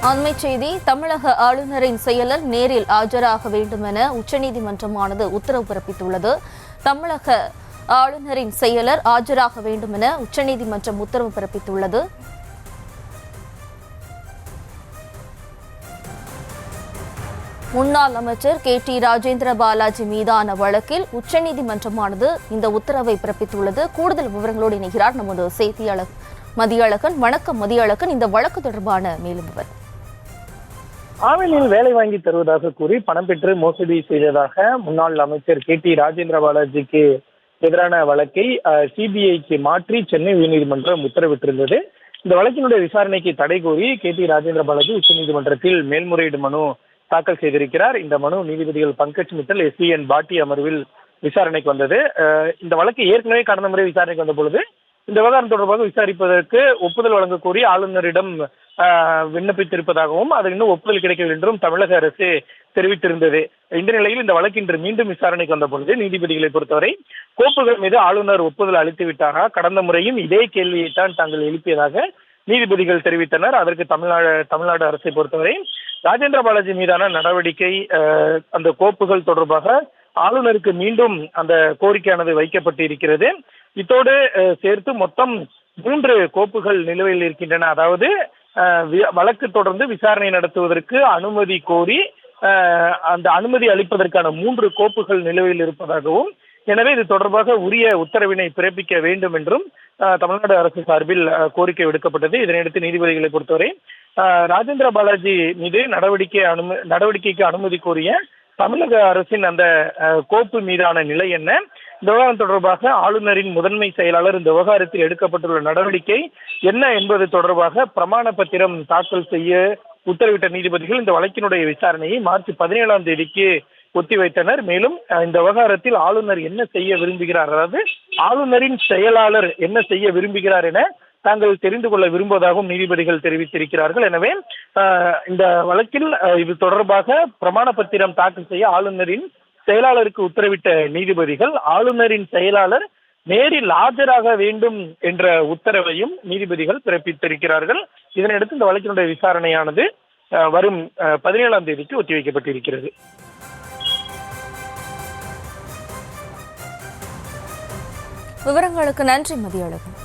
அண்மை செய்தி. தமிழக ஆளுநரின் செயலர் நேரில் ஆஜராக வேண்டும் என உச்சநீதிமன்றமானது உத்தரவு பிறப்பித்துள்ளது. தமிழக ஆளுநரின் செயலர் ஆஜராக வேண்டும் என உச்சநீதிமன்றம் உத்தரவு பிறப்பித்துள்ளது. முன்னாள் அமைச்சர் KT ராஜேந்திர பாலாஜி மீதான வழக்கில் உச்சநீதிமன்றமானது இந்த உத்தரவை பிறப்பித்துள்ளது. கூடுதல் விவரங்களோடு இணைகிறார் நமது செய்தியாளர் மதியழகன். வணக்கம் மதியழகன், இந்த வழக்கு தொடர்பான மேலும் விவரம். ஆவினில் வேலை வாங்கி தருவதாக கூறி பணம் பெற்று மோசடி செய்ததாக முன்னாள் அமைச்சர் KT ராஜேந்திர பாலாஜிக்கு எதிரான வழக்கை CBIக்கு மாற்றி சென்னை உயர்நீதிமன்றம் உத்தரவிட்டிருந்தது. இந்த வழக்கினுடைய விசாரணைக்கு தடை கோரி KT ராஜேந்திர பாலாஜி உச்சநீதிமன்றத்தில் மேல்முறையீடு மனு தாக்கல் செய்திருக்கிறார். இந்த மனு நீதிபதிகள் பங்கஜ் மித்தல், SVN பாட்டி அமர்வில் விசாரணைக்கு வந்தது. இந்த வழக்கு ஏற்கனவே கடந்த முறை விசாரணைக்கு வந்த பொழுது இந்த விவகாரம் தொடர்பாக விசாரிப்பதற்கு ஒப்புதல் வழங்க கோரி ஆளுநரிடம் விண்ணப்பித்திருப்பதாகவும் அது இன்னும் ஒப்புதல் கிடைக்கவில்லை என்றும் தமிழக அரசு தெரிவித்திருந்தது. இந்த நிலையில் இந்த வழக்கு இன்று மீண்டும் விசாரணைக்கு வந்த பொழுது நீதிபதிகளை பொறுத்தவரை கோப்புகள் மீது ஆளுநர் ஒப்புதல் அளித்து விட்டாரா, கடந்த முறையும் இதே கேள்வியைத்தான் தாங்கள் எழுப்பியதாக நீதிபதிகள் தெரிவித்தனர். அதற்கு தமிழ்நாடு அரசை பொறுத்தவரை ராஜேந்திர பாலாஜி மீதான நடவடிக்கை, அந்த கோப்புகள் தொடர்பாக ஆளுநருக்கு மீண்டும் அந்த கோரிக்கையானது வைக்கப்பட்டு இருக்கிறது. இத்தோடு சேர்த்து மொத்தம் 3 கோப்புகள் நிலுவையில் இருக்கின்றன. அதாவது வழக்கு தொடர்ந்து விசாரணை நடத்துவதற்கு அனுமதி கோரி அந்த அனுமதி அளிப்பதற்கான 3 கோப்புகள் நிலுவையில் இருப்பதாகவும், எனவே இது தொடர்பாக உரிய உத்தரவினை பிறப்பிக்க வேண்டும் என்றும் தமிழ்நாடு அரசு சார்பில் கோரிக்கை விடுக்கப்பட்டது. இதனையடுத்து நீதிபதிகளை பொறுத்தவரை ராஜேந்திர பாலாஜி மீது நடவடிக்கைக்கு அனுமதி கோரிய தமிழக அரசின் அந்த கோப்பு மீதான நிலை என்ன, இந்த விவகாரம் தொடர்பாக ஆளுநரின் முதன்மை செயலாளர் இந்த விவகாரத்தில் எடுக்கப்பட்டுள்ள நடவடிக்கை என்ன என்பது தொடர்பாக பிரமாண பத்திரம் தாக்கல் செய்ய உத்தரவிட்ட நீதிபதிகள் இந்த வழக்கினுடைய விசாரணையை மார்ச் 17ஆம் தேதிக்கு ஒத்திவைத்தனர். மேலும் இந்த விவகாரத்தில் ஆளுநர் என்ன செய்ய விரும்புகிறார், அதாவது ஆளுநரின் செயலாளர் என்ன செய்ய விரும்புகிறார் என தாங்கள் தெரிந்து கொள்ள விரும்புவதாகவும் நீதிபதிகள் தெரிவித்திருக்கிறார்கள். எனவே இந்த வழக்கில் இது தொடர்பாக பிரமாண பத்திரம் தாக்கல் செய்ய ஆளுநரின் செயலாளருக்கு உத்தரவிட்ட நீதிபதிகள் ஆளுநரின் செயலாளர் நேரில் ஆஜராக வேண்டும் என்ற உத்தரவையும் நீதிபதிகள் பிறப்பித்திருக்கிறார்கள். இதனையடுத்து இந்த வழக்கினுடைய விசாரணையானது வரும் 17ஆம் தேதிக்கு ஒத்திவைக்கப்பட்டிருக்கிறது. விவரங்களுக்கு நன்றி மதியழகன்.